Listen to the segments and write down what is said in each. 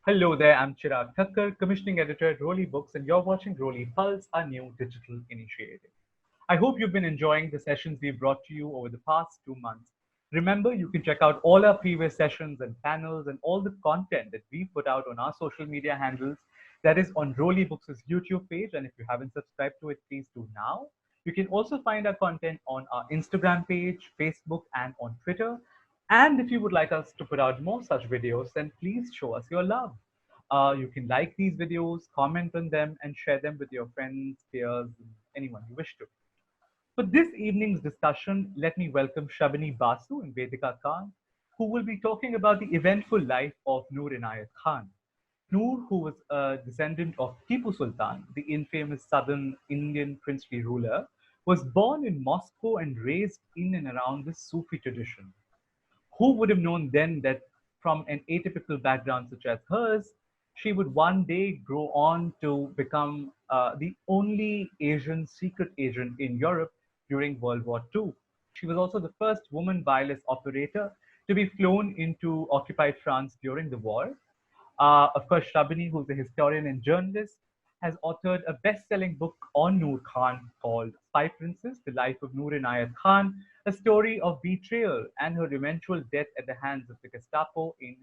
Hello there, I'm Chirag Thakkar, commissioning editor at Roli Books, and you're watching Roli Pulse, our new digital initiative. I hope you've been enjoying the sessions we've brought to you over the past 2 months. Remember, you can check out all our previous sessions and panels and all the content that we've put out on our social media handles. That is on Roli Books' YouTube page, and if you haven't subscribed to it, please do now. You can also find our content on our Instagram page, Facebook, and on Twitter. And if you would like us to put out more such videos, then please show us your love. You can like these videos, comment on them, and share them with your friends, peers, and anyone you wish to. For this evening's discussion, let me welcome Shrabani Basu and Vedica Kant, who will be talking about the eventful life of Noor Inaayat Khan. Noor, who was a descendant of Tipu Sultan, the infamous southern Indian princely ruler, was born in Moscow and raised in and around the Sufi tradition. Who would have known then that from an atypical background such as hers, she would one day grow on to become the only Asian secret agent in Europe during World War II? She was also the first woman wireless operator to be flown into occupied France during the war. Of course, Shrabani, who's a historian and journalist, has authored a best-selling book on Noor Khan called Spy Princess: The Life of Noor Inayat Khan, a story of betrayal and her eventual death at the hands of the Gestapo in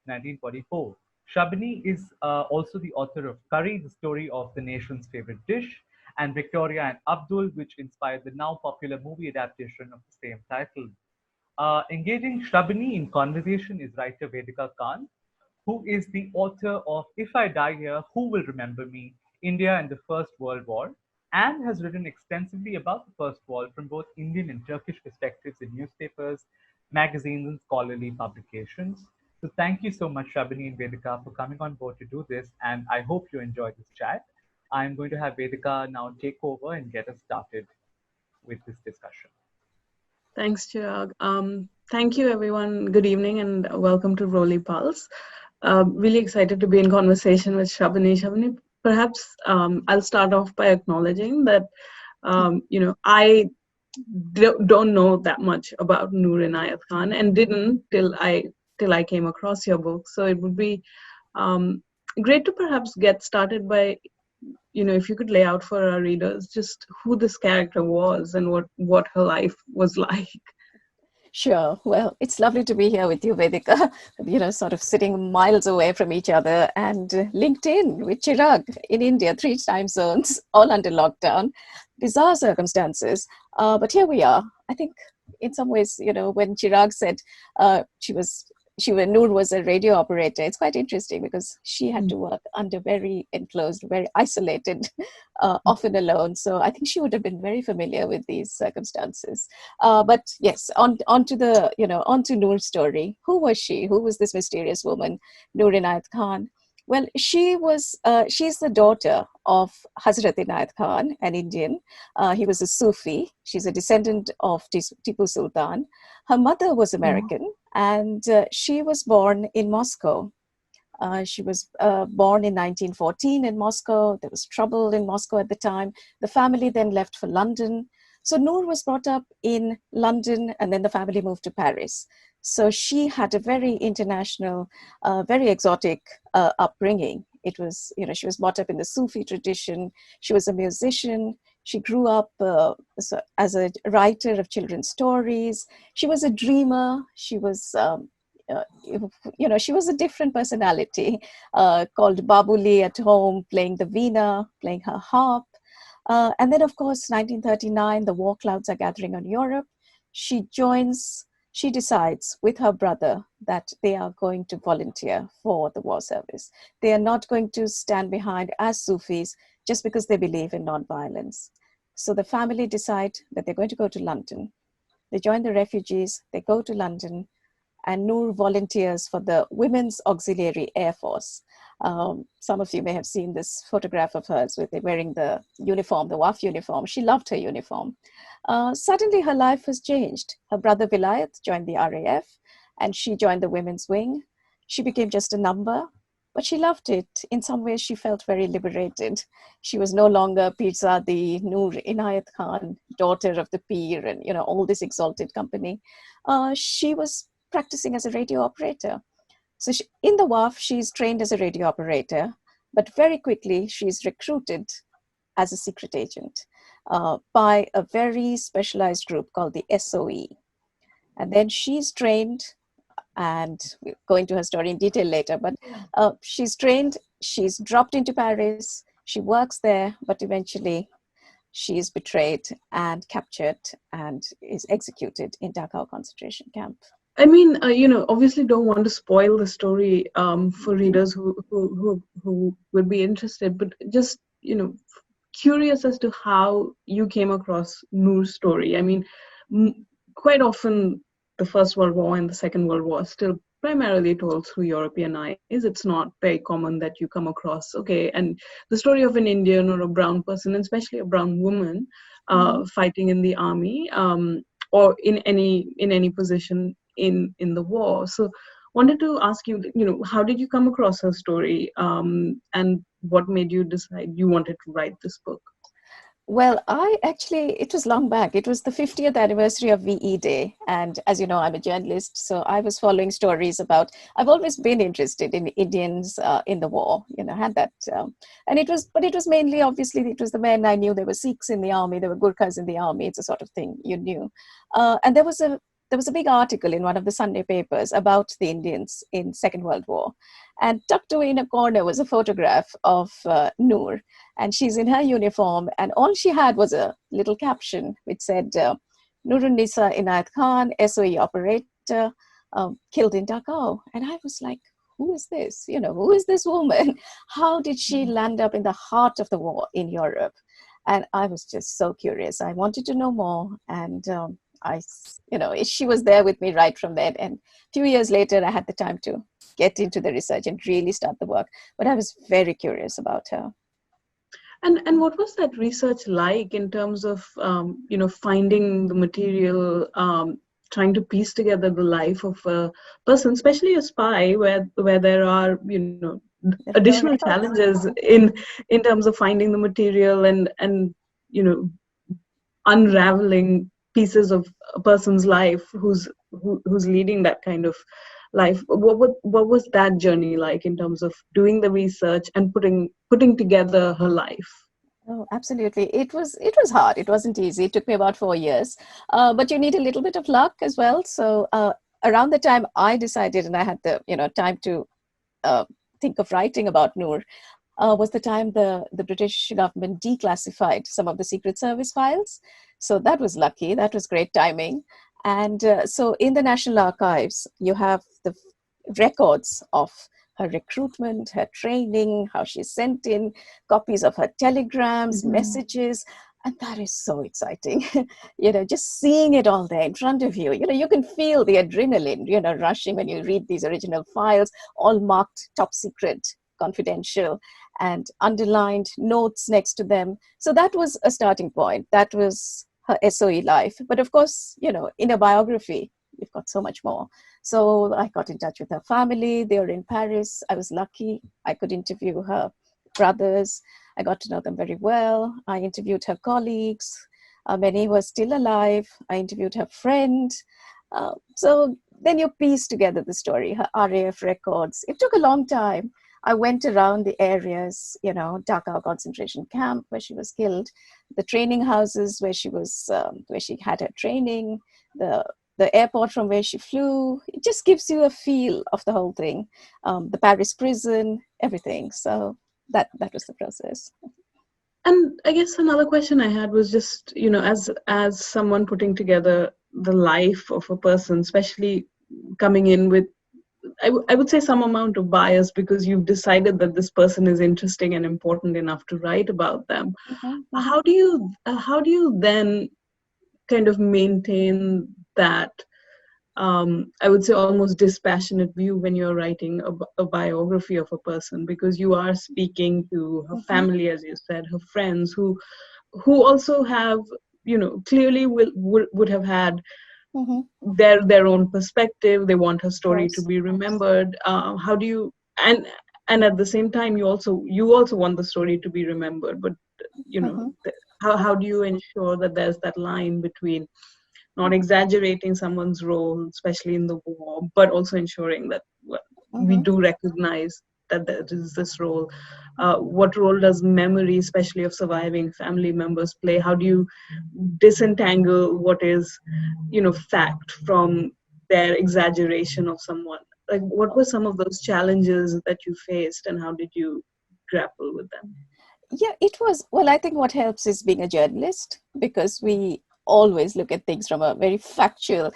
1944. Shrabani is also the author of Curry, the story of the nation's favorite dish, and Victoria and Abdul, which inspired the now popular movie adaptation of the same title. Engaging Shrabani in conversation is writer Vedica Kant, who is the author of If I Die Here, Who Will Remember Me? India and the First World War, and has written extensively about the First World from both Indian and Turkish perspectives in newspapers, magazines, and scholarly publications. So thank you so much, Shrabani and Vedika, for coming on board to do this, and I hope you enjoyed this chat. I'm going to have Vedika now take over and get us started with this discussion. Thanks, Chirag. Thank you, everyone. Good evening and welcome to Roli Pulse. Really excited to be in conversation with Shrabani. Shrabani, perhaps I'll start off by acknowledging that, I don't know that much about Noor Inayat Khan and didn't till I came across your book. So it would be um, great to perhaps get started by, if you could lay out for our readers just who this character was and what her life was like. Sure. Well, it's lovely to be here with you, Vedika, sort of sitting miles away from each other and linked in with Chirag in India, 3 time zones, all under lockdown. Bizarre circumstances. But here we are. I think in some ways, when Chirag said Noor was a radio operator, it's quite interesting because she had to work under very enclosed, very isolated, often alone. So I think she would have been very familiar with these circumstances. But yes, on to Noor's story. Who was she? Who was this mysterious woman, Noor Inayat Khan? Well, she's the daughter of Hazrat Inayat Khan, an Indian. He was a Sufi. She's a descendant of Tipu Sultan. Her mother was American, and she was born in Moscow. She was born in 1914 in Moscow. There was trouble in Moscow at the time. The family then left for London. So Noor was brought up in London, and then the family moved to Paris. So she had a very international, very exotic upbringing. It was, she was brought up in the Sufi tradition. She was a musician. She grew up as a writer of children's stories. She was a dreamer. She was, she was a different personality, called Babuli at home, playing the veena, playing her harp. And then, of course, 1939, the war clouds are gathering on Europe. She decides with her brother that they are going to volunteer for the war service. They are not going to stand behind as Sufis just because they believe in nonviolence. So the family decide that they're going to go to London. They join the refugees, they go to London, and Noor volunteers for the Women's Auxiliary Air Force. Some of you may have seen this photograph of hers with wearing the uniform, the WAF uniform. She loved her uniform. Suddenly her life has changed. Her brother Vilayat joined the RAF and she joined the women's wing. She became just a number, but she loved it. In some ways, she felt very liberated. She was no longer Pirzadi, Noor Inayat Khan, daughter of the Pir, and all this exalted company. She was practicing as a radio operator. So in the WAF, she's trained as a radio operator, but very quickly she's recruited as a secret agent by a very specialized group called the SOE. And then she's trained, and we'll go into her story in detail later, but she's trained, she's dropped into Paris, she works there, but eventually she is betrayed and captured and is executed in Dachau concentration camp. I mean, obviously don't want to spoil the story for readers who would be interested, but just, curious as to how you came across Noor's story. I mean, quite often the First World War and the Second World War are still primarily told through European eyes. It's not very common that you come across, and the story of an Indian or a brown person, and especially a brown woman, fighting in the army, or in any position in the war. So wanted to ask you, how did you come across her story, and what made you decide you wanted to write this book? Well, it was long back. It was the 50th anniversary of VE Day. And as you know, I'm a journalist, so I was following stories about, I've always been interested in Indians in the war, had that. And it was mainly, obviously, it was the men I knew. There were Sikhs in the army, there were Gurkhas in the army. It's a sort of thing you knew. And there was a big article in one of the Sunday papers about the Indians in Second World War. And tucked away in a corner was a photograph of Noor. And she's in her uniform. And all she had was a little caption which said, Noor Inaayat Khan, SOE operator, killed in Dachau. And I was like, who is this? Who is this woman? How did she land up in the heart of the war in Europe? And I was just so curious. I wanted to know more. And she was there with me right from then. And a few years later, I had the time to get into the research and really start the work. But I was very curious about her. And what was that research like in terms of, finding the material, trying to piece together the life of a person, especially a spy, where there are, additional challenges in terms of finding the material and unraveling pieces of a person's life who's leading that kind of life. What was that journey like in terms of doing the research and putting together her life? Oh, absolutely. It was hard. It wasn't easy. It took me about 4 years, but you need a little bit of luck as well. So around the time I decided, and I had the time to think of writing about Noor, was the time the British government declassified some of the Secret Service files. So that was lucky. That was great timing. And so in the National Archives, you have the records of her recruitment, her training, how she sent in copies of her telegrams, messages. And that is so exciting. Just seeing it all there in front of you. You can feel the adrenaline, rushing when you read these original files, all marked top secret, confidential, and underlined notes next to them. So that was a starting point. That was her SOE life. But of course, in a biography, you've got so much more. So I got in touch with her family. They were in Paris. I was lucky. I could interview her brothers. I got to know them very well. I interviewed her colleagues. Many were still alive. I interviewed her friend. So then you piece together the story, her RAF records. It took a long time. I went around the areas, Dachau concentration camp where she was killed, the training houses where she had her training, the airport from where she flew. It just gives you a feel of the whole thing. The Paris prison, everything. So that was the process. And I guess another question I had was just, as someone putting together the life of a person, especially coming in with, I would say, some amount of bias, because you've decided that this person is interesting and important enough to write about them. How do you then kind of maintain that, I would say, almost dispassionate view when you're writing a biography of a person, because you are speaking to her family, as you said, her friends, who also have, clearly would have had their own perspective. They want her story to be remembered. How do you, and at the same time, you also want the story to be remembered, but how do you ensure that there's that line between not exaggerating someone's role, especially in the war, but also ensuring that we do recognize that there is this role. What role does memory, especially of surviving family members, play? How do you disentangle what is, fact from their exaggeration of someone? Like, what were some of those challenges that you faced, and how did you grapple with them? Yeah, it was, well, I think what helps is being a journalist, because we always look at things from a very factual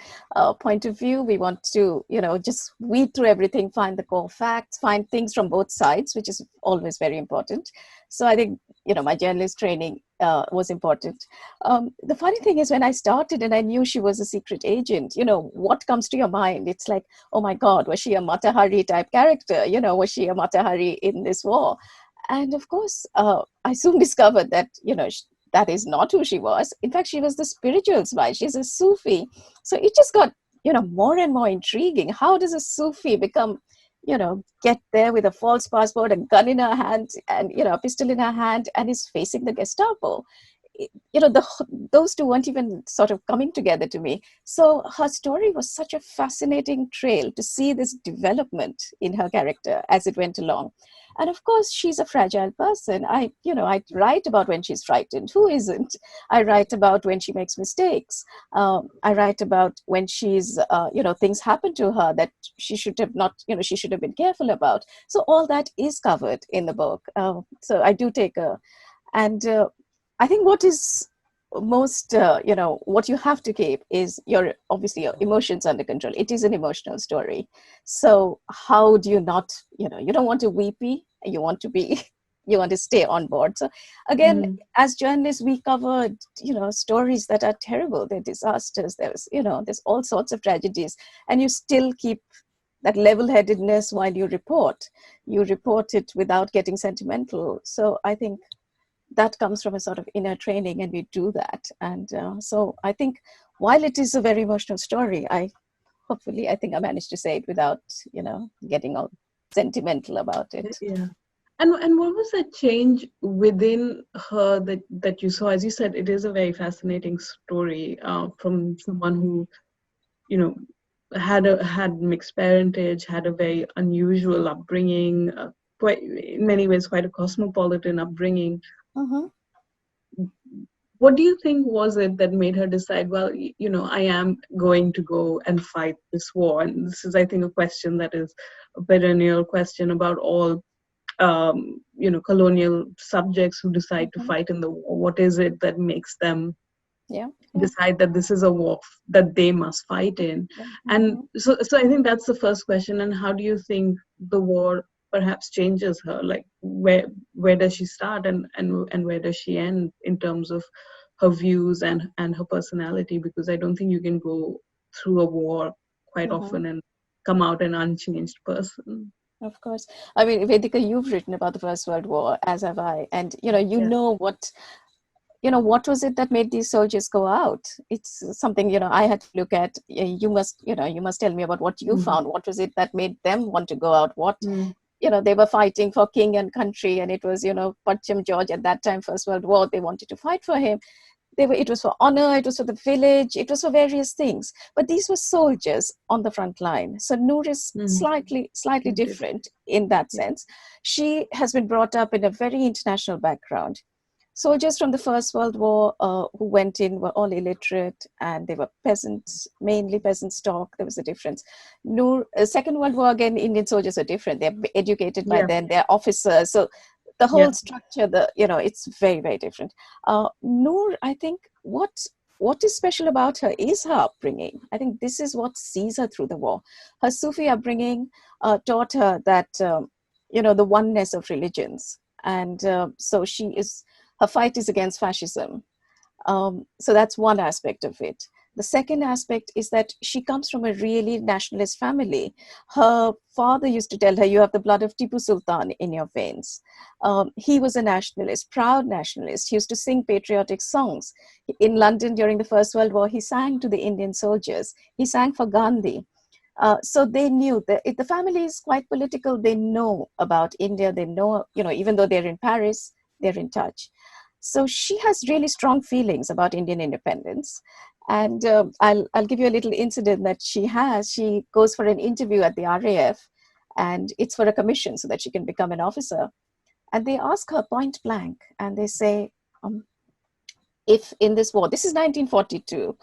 point of view. We want to, just weed through everything, find the core facts, find things from both sides, which is always very important. So I think, my journalist training was important. The funny thing is, when I started and I knew she was a secret agent, what comes to your mind? It's like, oh my God, was she a Matahari type character? Was she a Matahari in this war? And of course, I soon discovered that, that is not who she was. In fact, she was the spiritual spy. She's a Sufi. So it just got, more and more intriguing. How does a Sufi become, get there with a false passport, a gun in her hand, and, a pistol in her hand, and is facing the Gestapo? Those two weren't even sort of coming together to me. So her story was such a fascinating trail to see this development in her character as it went along. And of course, she's a fragile person. I write about when she's frightened. Who isn't? I write about when she makes mistakes. I write about when she's, things happen to her that she should have not, she should have been careful about. So all that is covered in the book. So I do take and I think what is most, what you have to keep is obviously your emotions under control. It is an emotional story. So how do you not, you don't want to weepy, you want to stay on board. So again, as journalists, we covered, stories that are terrible. They're disasters. There's all sorts of tragedies, and you still keep that level-headedness while you report. You report it without getting sentimental. So I think that comes from a sort of inner training, and we do that. And so I think while it is a very emotional story, I think I managed to say it without, getting all sentimental about it. Yeah. And what was that change within her that you saw? As you said, it is a very fascinating story from someone who, had mixed parentage, had a very unusual upbringing, quite in many ways quite a cosmopolitan upbringing. What do you think was it that made her decide, well, I am going to go and fight this war? And this is, I think, a question that is a perennial question about all, colonial subjects who decide to fight in the war. What is it that makes them decide that this is a war that they must fight in? And so I think that's the first question. And how do you think the war perhaps changes her? Like, where does she start and where does she end in terms of her views and her personality? Because I don't think you can go through a war quite often and come out an unchanged person. Of course. I mean, Vedica, you've written about the First World War, as have I. And, know what was it that made these soldiers go out? It's something, I had to look at. You must tell me about what you found. What was it that made them want to go out? What, they were fighting for king and country, and it was, Pacham George at that time, First World War, they wanted to fight for him. It was for honor, it was for the village, it was for various things. But these were soldiers on the front line. So Noor is slightly different in that sense. She has been brought up in a very international background. Soldiers from the First World War who went in were all illiterate, and they were peasants, mainly peasant stock. There was a difference. Noor, Second World War, again, Indian soldiers are different. They're educated by then, they're officers. So the whole structure, it's very, very different. Noor, I think what is special about her is her upbringing. I think this is what sees her through the war. Her Sufi upbringing taught her that, the oneness of religions. And so her fight is against fascism. So that's one aspect of it. The second aspect is that she comes from a really nationalist family. Her father used to tell her, you have the blood of Tipu Sultan in your veins. He was a nationalist, proud nationalist. He used to sing patriotic songs. In London during the First World War, he sang to the Indian soldiers. He sang for Gandhi. So they knew that if the family is quite political, they know about India. They know, even though they're in Paris, they're in touch. So she has really strong feelings about Indian independence. And I'll give you a little incident that she has. She goes for an interview at the RAF, and it's for a commission so that she can become an officer. And they ask her point blank, and they say, if in this war, this is 1942,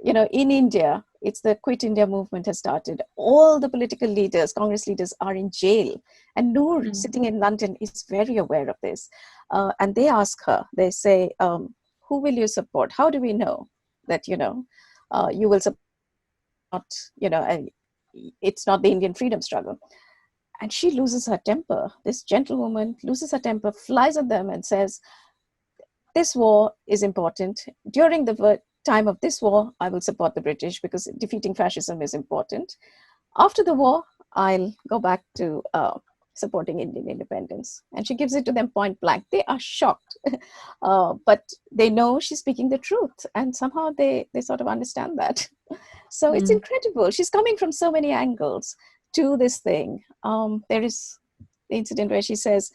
in India, it's the Quit India movement has started. All the political leaders, Congress leaders, are in jail. And Noor, sitting in London, is very aware of this. And they ask her, they say, who will you support? How do we know that, you will support, and it's not the Indian freedom struggle? And she loses her temper. This gentlewoman loses her temper, flies at them and says, this war is important. During the time of this war, I will support the British because defeating fascism is important. After the war, I'll go back to supporting Indian independence. And she gives it to them point blank. They are shocked, but they know she's speaking the truth. And somehow they sort of understand that. So it's incredible. She's coming from so many angles to this thing. There is the incident where she says,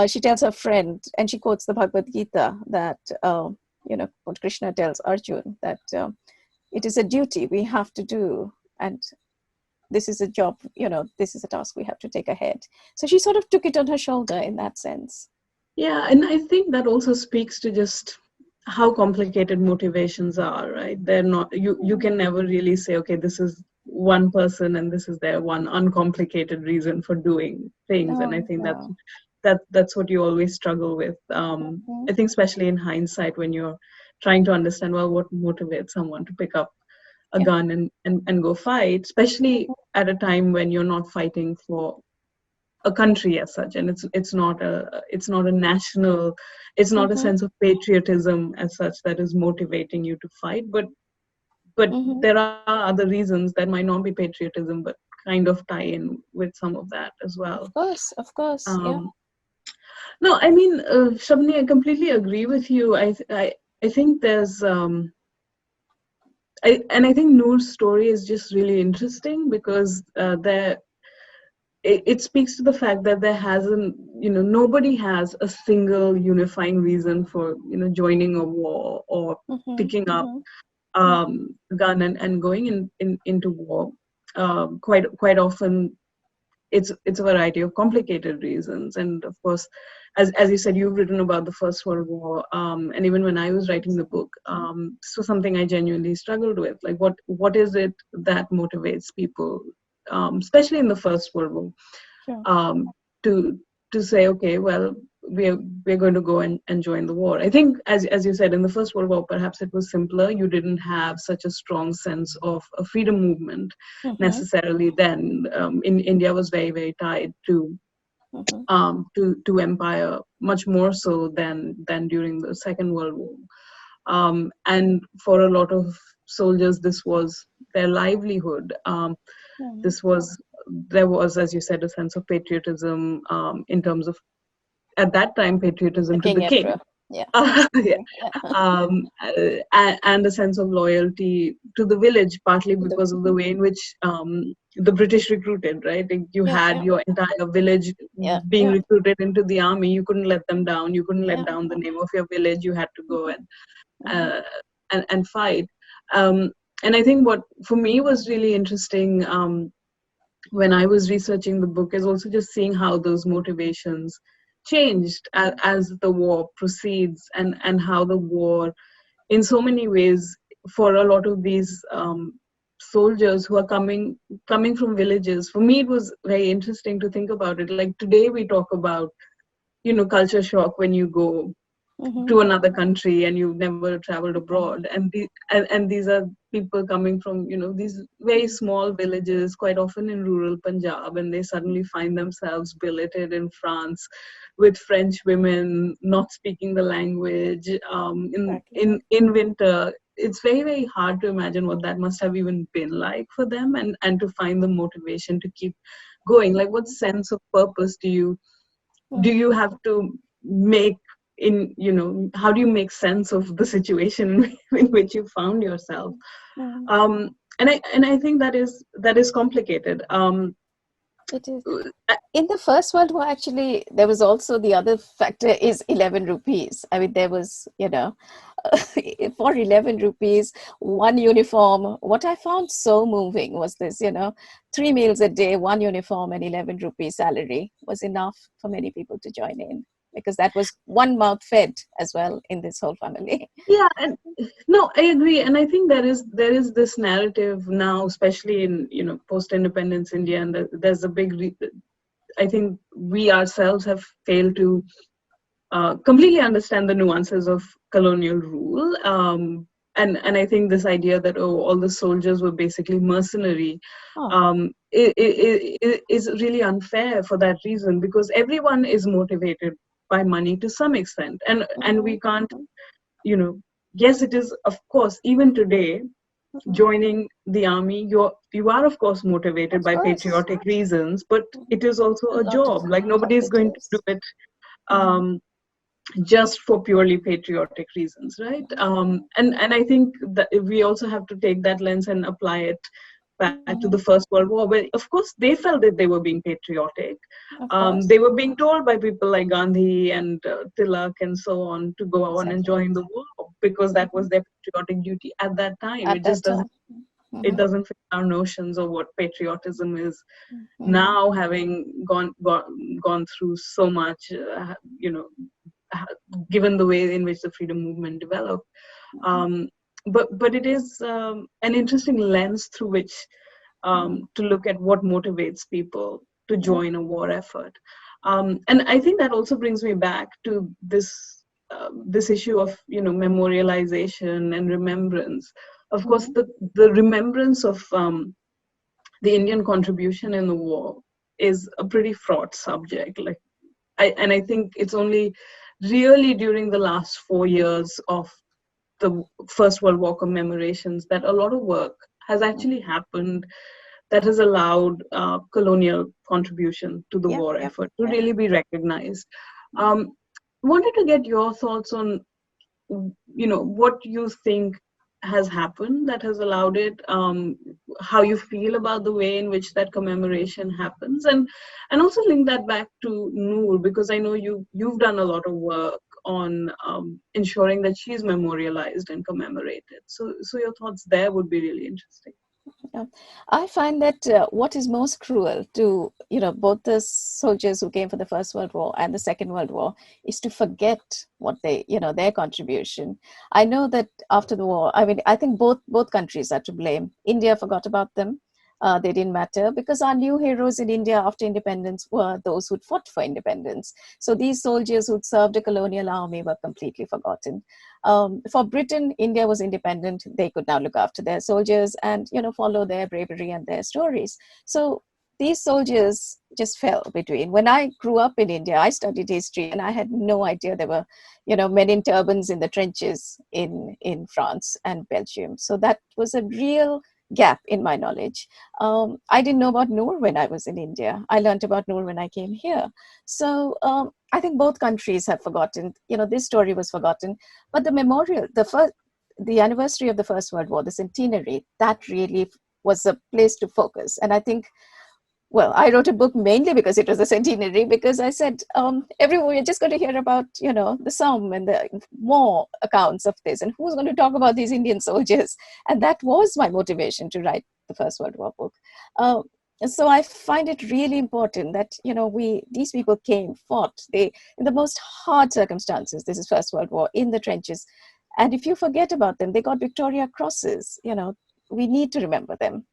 she tells her friend, and she quotes the Bhagavad Gita, that, what Krishna tells Arjun, that it is a duty we have to do. And this is a job, this is a task we have to take ahead. So she sort of took it on her shoulder in that sense. Yeah, and I think that also speaks to just how complicated motivations are, right? They're not, you can never really say, okay, this is one person and this is their one uncomplicated reason for doing things. And I think that's what you always struggle with. I think especially in hindsight, when you're trying to understand, well, what motivates someone to pick up a gun and go fight, especially at a time when you're not fighting for a country as such, and it's not a national, it's not a sense of patriotism as such that is motivating you to fight, but there are other reasons that might not be patriotism but kind of tie in with some of that as well. Of course. No, I mean, Shrabani, I completely agree with you. I think there's I think Noor's story is just really interesting because it speaks to the fact that there hasn't, nobody has a single unifying reason for, joining a war or picking up a gun and going into war. Quite often, it's a variety of complicated reasons. And of course, as you said, you've written about the First World War, and even when I was writing the book, so something I genuinely struggled with, like what is it that motivates people, especially in the First World War, to say, okay, well, we're going to go and join the war. I think, as you said, in the First World War, perhaps it was simpler. You didn't have such a strong sense of a freedom movement necessarily then. In India was very, very tied to empire, much more so than during the Second World War. And for a lot of soldiers, this was their livelihood. There was, as you said, a sense of patriotism in terms of, at that time, patriotism to the king. And a sense of loyalty to the village, partly because of the way in which the British recruited, right? Like you had your entire village being recruited into the army. You couldn't let them down. You couldn't let down the name of your village. You had to go and fight. And I think what for me was really interesting when I was researching the book is also just seeing how those motivations changed as the war proceeds, and how the war, in so many ways, for a lot of these soldiers who are coming from villages. For me, it was very interesting to think about it. Like today, we talk about, culture shock when you go to another country and you've never traveled abroad, and these are people coming from these very small villages, quite often in rural Punjab, and they suddenly find themselves billeted in France with French women not speaking the language in winter. It's very, very hard to imagine what that must have even been like for them, and to find the motivation to keep going. Like, what sense of purpose do you have to make how do you make sense of the situation in which you found yourself? And I think that is complicated. It is. In the First World War, actually, there was also the other factor is 11 rupees. I mean, there was, for 11 rupees, one uniform. What I found so moving was this, 3 meals a day, one uniform, and 11 rupees salary was enough for many people to join in, because that was one mouth fed as well in this whole family. Yeah, and no, I agree, and I think there is this narrative now, especially in post-independence India, and there's a big. I think we ourselves have failed to completely understand the nuances of colonial rule, and I think this idea that all the soldiers were basically mercenary is really unfair for that reason, because everyone is motivated by money to some extent, and we can't. Yes, it is, of course, even today, joining the army, you are of course motivated by patriotic reasons, but it is also a job. Like, nobody is going to do it just for purely patriotic reasons, right? And I think that we also have to take that lens and apply it back to the First World War, where of course they felt that they were being patriotic. They were being told by people like Gandhi and Tilak and so on to go on and join the war, because that was their patriotic duty at that time. It just doesn't it doesn't fit our notions of what patriotism is now, having gone through so much, given the way in which the freedom movement developed. But it is an interesting lens through which to look at what motivates people to join a war effort. And I think that also brings me back to this issue of memorialization and remembrance. Of course, the remembrance of the Indian contribution in the war is a pretty fraught subject. I think it's only really during the last 4 years of the First World War commemorations that a lot of work has actually happened that has allowed colonial contribution to the war effort to really be recognized. Wanted to get your thoughts on, what you think has happened that has allowed it, how you feel about the way in which that commemoration happens, and also link that back to Noor, because I know you've done a lot of work on ensuring that she's memorialized and commemorated. So your thoughts there would be really interesting. Yeah. I find that what is most cruel to both the soldiers who came for the First World War and the Second World War is to forget what they their contribution. I know that after the war, I mean, I think both countries are to blame. India forgot about them. They didn't matter, because our new heroes in India after independence were those who'd fought for independence. So these soldiers who'd served a colonial army were completely forgotten. For Britain, India was independent. They could now look after their soldiers and follow their bravery and their stories. So these soldiers just fell between. When I grew up in India, I studied history, and I had no idea there were men in turbans in the trenches in France and Belgium. So that was a real gap in my knowledge. I didn't know about Noor when I was in India. I learned about Noor when I came here. So I think both countries have forgotten. This story was forgotten, but the memorial, the anniversary of the First World War, the centenary, that really was a place to focus. And I think, well, I wrote a book mainly because it was a centenary, because I said, everyone, you're just going to hear about, the Somme and the war accounts of this, and who's going to talk about these Indian soldiers? And that was my motivation to write the First World War book. So I find it really important that, these people came, fought, they, in the most hard circumstances, this is First World War, in the trenches. And if you forget about them, they got Victoria Crosses, we need to remember them.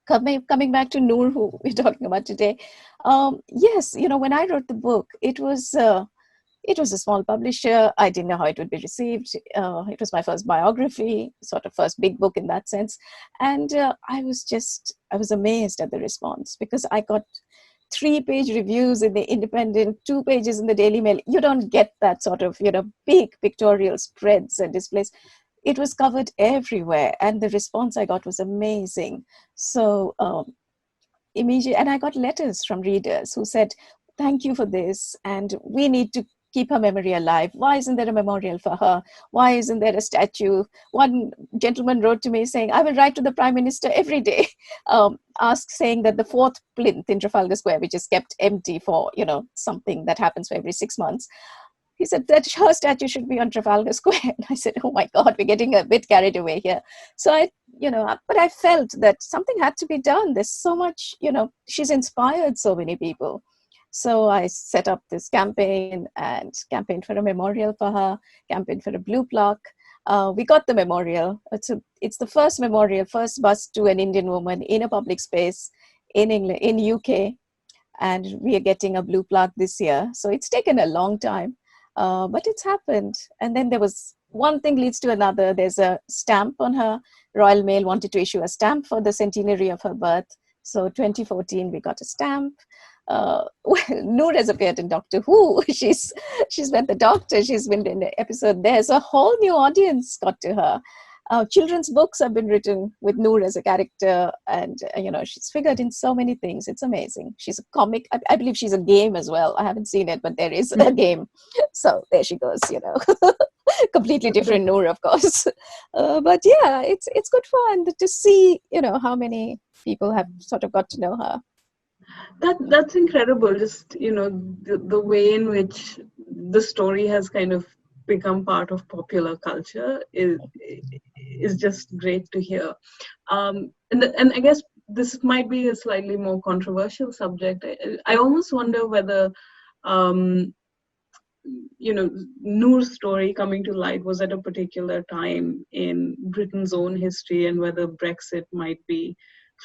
Coming back to Noor, who we're talking about today, yes, when I wrote the book, it was a small publisher. I didn't know how it would be received. It was my first biography, sort of first big book in that sense, and I was amazed at the response, because I got 3-page reviews in the Independent, 2 pages in the Daily Mail. You don't get that sort of big pictorial spreads and displays. It was covered everywhere, and the response I got was amazing. So immediately, and I got letters from readers who said, thank you for this, and we need to keep her memory alive? Why isn't there a memorial for her? Why isn't there a statue? One gentleman wrote to me saying, I will write to the Prime Minister every day, saying that the fourth plinth in Trafalgar Square, which is kept empty for, something that happens for every 6 months, he said that her statue should be on Trafalgar Square. And I said, oh my God, we're getting a bit carried away here. So but I felt that something had to be done. There's so much, she's inspired so many people. So I set up this campaign and campaigned for a memorial for her, campaigned for a blue plaque. We got the memorial. It's the first memorial, first bust to an Indian woman in a public space in England, in UK. And we are getting a blue plaque this year. So it's taken a long time. But it's happened. And then there was one thing leads to another. There's a stamp on her. Royal Mail wanted to issue a stamp for the centenary of her birth. So 2014, we got a stamp. Noor has appeared in Doctor Who. She's met the Doctor. She's been in the episode. There's a whole new audience got to her. Children's books have been written with Noor as a character, and she's figured in so many things. It's amazing. She's a comic. I believe she's a game as well. I haven't seen it, but there is a game. So there she goes. Completely different Noor, of course. But yeah, it's good fun to see how many people have sort of got to know her. That's incredible. Just the way in which the story has kind of become part of popular culture is just great to hear. And I guess this might be a slightly more controversial subject. I almost wonder whether Noor's story coming to light was at a particular time in Britain's own history, and whether Brexit might be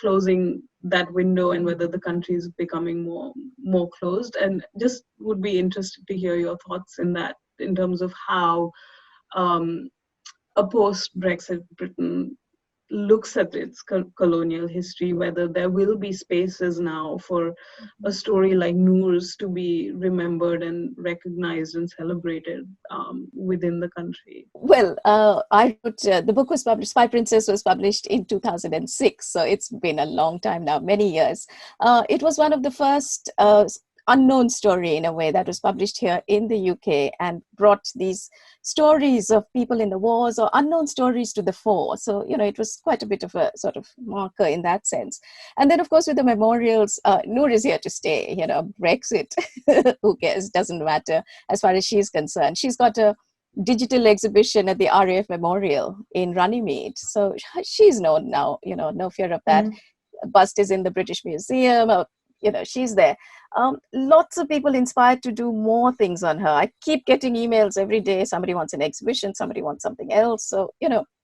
closing that window, and whether the country is becoming more closed. And just would be interested to hear your thoughts in that, in terms of how a post-Brexit Britain looks at its colonial history, whether there will be spaces now for a story like Noor's to be remembered and recognized and celebrated within the country. Well, I wrote, the book was published, Spy Princess was published in 2006, so it's been a long time now, many years. It was one of the first unknown story, in a way, that was published here in the UK and brought these stories of people in the wars or unknown stories to the fore. So, it was quite a bit of a sort of marker in that sense. And then, of course, with the memorials, Noor is here to stay. Brexit, who cares, doesn't matter as far as she's concerned. She's got a digital exhibition at the RAF Memorial in Runnymede. So she's known now, no fear of that. Bust is in the British Museum. She's there. Lots of people inspired to do more things on her. I keep getting emails every day. Somebody wants an exhibition, somebody wants something else. So,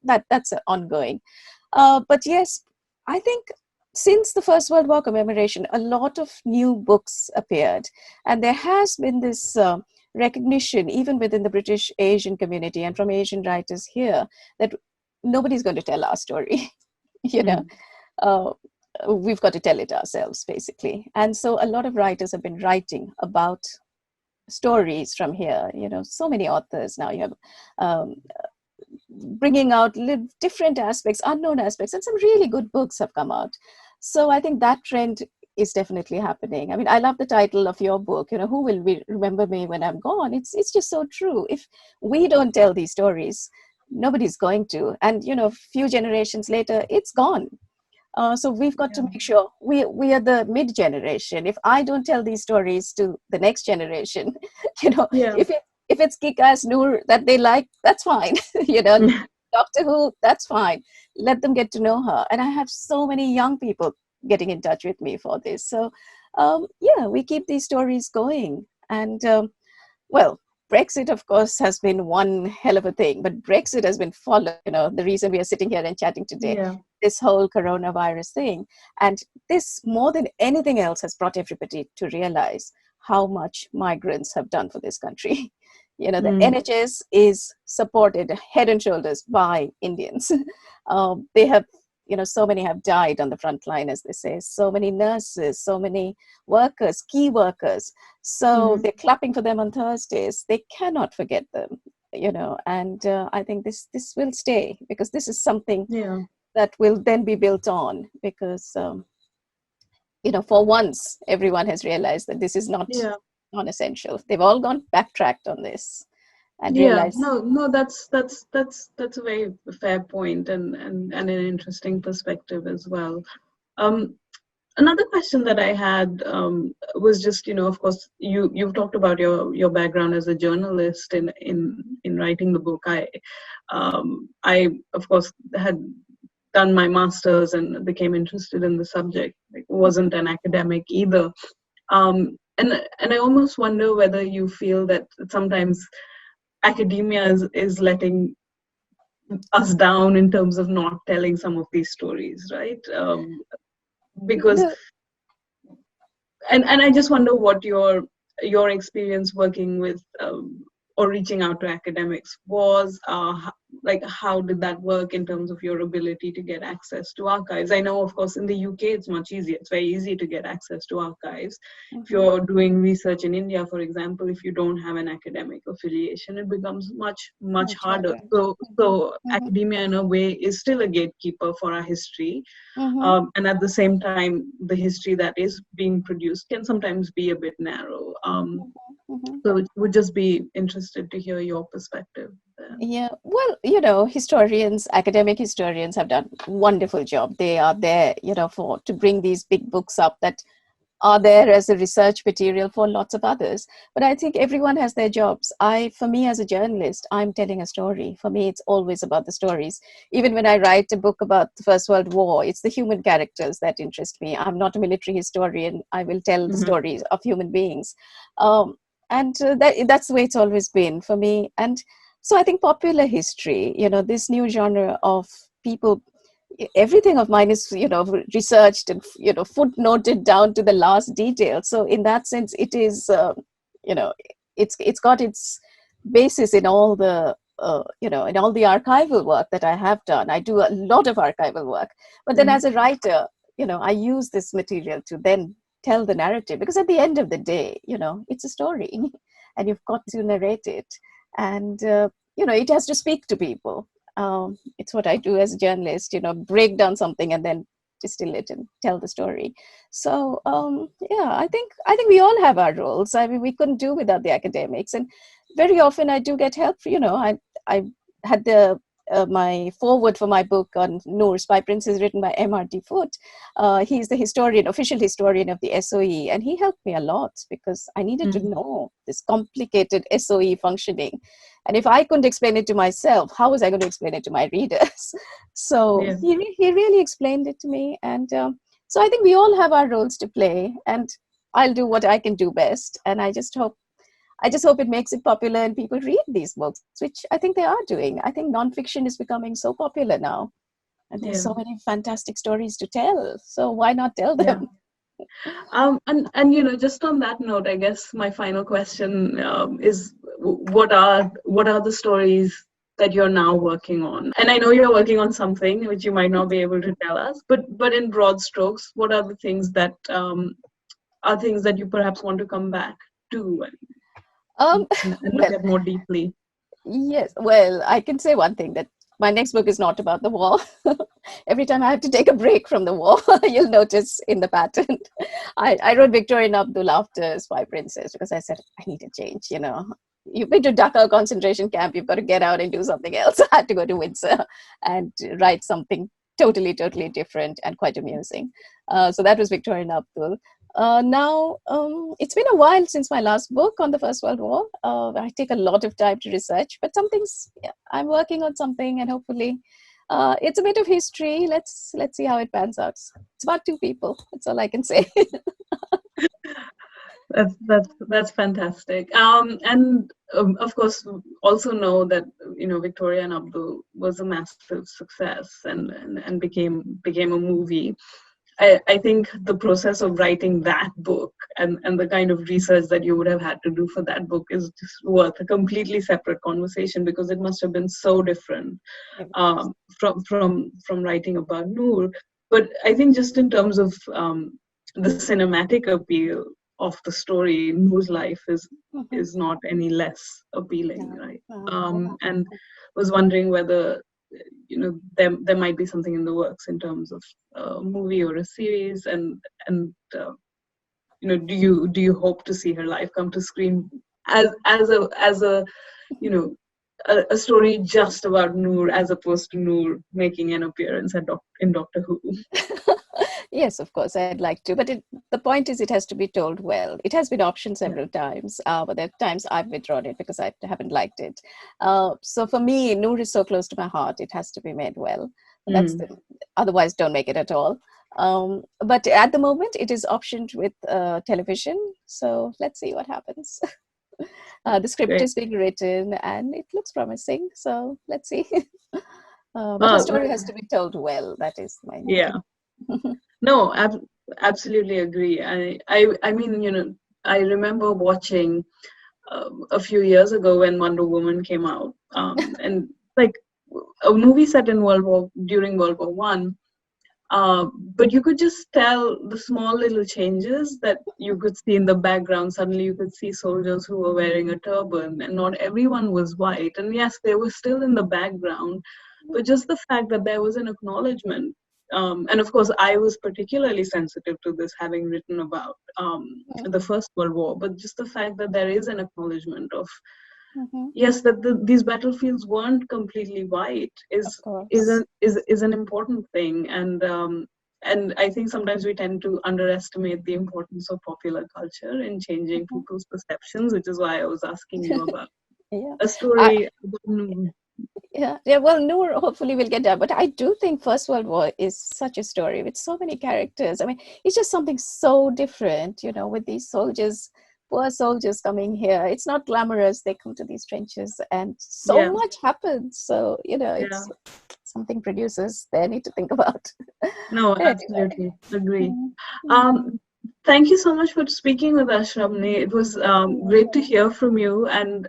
that's ongoing. But yes, I think since the First World War commemoration, a lot of new books appeared. And there has been this recognition, even within the British Asian community and from Asian writers here, that nobody's going to tell our story. We've got to tell it ourselves, basically. And so a lot of writers have been writing about stories from here. So many authors now. You have bringing out different aspects, unknown aspects, and some really good books have come out. So I think that trend is definitely happening. I mean, I love the title of your book, who will remember me when I'm gone? It's just so true. If we don't tell these stories, nobody's going to. And, few generations later, it's gone. So we've got to make sure we are the mid generation. If I don't tell these stories to the next generation, if it's kick-ass Noor that they like, that's fine. Doctor Who, that's fine. Let them get to know her. And I have so many young people getting in touch with me for this. So we keep these stories going. And Brexit, of course, has been one hell of a thing, but Brexit has been followed, the reason we are sitting here and chatting today, this whole coronavirus thing. And this, more than anything else, has brought everybody to realize how much migrants have done for this country. The NHS is supported head and shoulders by Indians. They have, so many have died on the front line, as they say. So many nurses, so many workers, key workers. So they're clapping for them on Thursdays. They cannot forget them, and I think this will stay, because this is something that will then be built on, because, for once, everyone has realized that this is not non-essential. They've all gone backtracked on this and Yeah, realized. no, that's a very fair point, and an interesting perspective as well. Um, Another question that I had was just, of course, you've talked about your background as a journalist in writing the book. I of course had done my master's and became interested in the subject. Like, wasn't an academic either, and I almost wonder whether you feel that sometimes academia is letting us down in terms of not telling some of these stories, right? Because The, and I just wonder what your experience working with or reaching out to academics was, like, how did that work in terms of your ability to get access to archives? I know, of course, in the UK it's much easier. It's very easy to get access to archives. If you're doing research in India, for example, if you don't have an academic affiliation, it becomes much much harder. harder. So Mhm. academia, in a way, is still a gatekeeper for our history. Mhm. And at the same time, the history that is being produced can sometimes be a bit narrow. Mhm. So it would just be interested to hear your perspective there. Yeah, well, historians, academic historians have done wonderful job. They are there, for to bring these big books up that are there as a research material for lots of others. But I think everyone has their jobs. For me as a journalist, I'm telling a story. For me, it's always about the stories. Even when I write a book about the First World War, it's the human characters that interest me. I'm not a military historian. I will tell the Mm-hmm. stories of human beings. And that's the way it's always been for me. And so I think popular history, this new genre of people, everything of mine is researched and footnoted down to the last detail. So in that sense, it is you know it's got its basis in all the in all the archival work that I have done. I do a lot of archival work, but then as a writer, I use this material to then tell the narrative, because at the end of the day, it's a story and you've got to narrate it, and it has to speak to people. It's what I do as a journalist, break down something and then distill it and tell the story. So yeah, I think we all have our roles. I mean, we couldn't do without the academics, and very often I do get help. I had the my foreword for my book on Noor Spy Princess, written by M.R.T. Foote. He's the official historian of the SOE, and he helped me a lot because I needed to know this complicated SOE functioning. And if I couldn't explain it to myself, how was I going to explain it to my readers? So Yeah. he really explained it to me. And so I think we all have our roles to play, and I'll do what I can do best. And I just hope it makes it popular and people read these books, which I think they are doing. I think nonfiction is becoming so popular now, and there's Yeah. so many fantastic stories to tell. So why not tell Yeah. them? And just on that note, I guess my final question is, what are the stories that you're now working on? And I know you're working on something which you might not be able to tell us, but in broad strokes, what are the things that are things that you perhaps want to come back to Um, and look well, at more deeply? yes. Well, I can say one thing, that my next book is not about the war. Every time I have to take a break from the war, you'll notice in the pattern. I wrote Victorian Abdul after Spy Princess because I said, I need a change, You've been to Dachau concentration camp, you've got to get out and do something else. I had to go to Windsor and write something totally different and quite amusing. So that was Victorian Abdul. Now, it's been a while since my last book on the First World War. I take a lot of time to research, but I'm working on something, and hopefully it's a bit of history. Let's see how it pans out. It's about two people. That's all I can say. That's fantastic. And of course, also know that Victoria and Abdul was a massive success and became a movie. I think the process of writing that book and the kind of research that you would have had to do for that book is just worth a completely separate conversation, because it must have been so different from writing about Noor. But I think just in terms of the cinematic appeal of the story, Noor's life Mhm. is not any less appealing, No, right? no. And was wondering whether there might be something in the works in terms of a movie or a series, and do you hope to see her life come to screen as a a story just about Noor, as opposed to Noor making an appearance in Doctor Who? Yes, of course, I'd like to. But the point is, it has to be told well. It has been optioned several times, but there are times I've withdrawn it because I haven't liked it. So for me, Noor is so close to my heart, it has to be made well. Otherwise, don't make it at all. But at the moment, it is optioned with television. So let's see what happens. The script is being written and it looks promising. So let's see. But the story has to be told well. That is my thing. No, absolutely agree. I mean, I remember watching a few years ago when Wonder Woman came out, and like a movie set in during World War One. But you could just tell the small little changes that you could see in the background. Suddenly you could see soldiers who were wearing a turban, and not everyone was white. And yes, they were still in the background, but just the fact that there was an acknowledgement. And of course, I was particularly sensitive to this, having written about the First World War, but just the fact that there is an acknowledgement of, yes, that these battlefields weren't completely white is an important thing. And I think sometimes we tend to underestimate the importance of popular culture in changing people's perceptions, which is why I was asking you about a story. Yeah. Well, Noor hopefully will get that. But I do think First World War is such a story with so many characters. I mean, it's just something so different, with these soldiers, poor soldiers coming here. It's not glamorous. They come to these trenches and so much happens. So, it's something producers they need to think about. No, absolutely. Agree. Thank you so much for speaking with us, Shrabani. It was great to hear from you and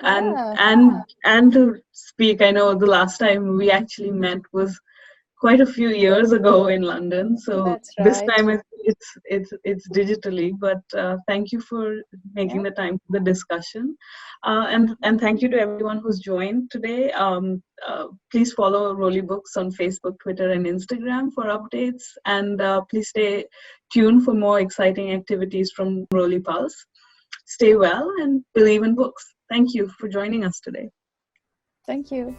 to speak. I know the last time we actually met was quite a few years ago in London. So this time it's digitally. But thank you for making the time for the discussion, and thank you to everyone who's joined today. Please follow Roli Books on Facebook, Twitter, and Instagram for updates, and please stay tuned for more exciting activities from Roli Pulse. Stay well and believe in books. Thank you for joining us today. Thank you.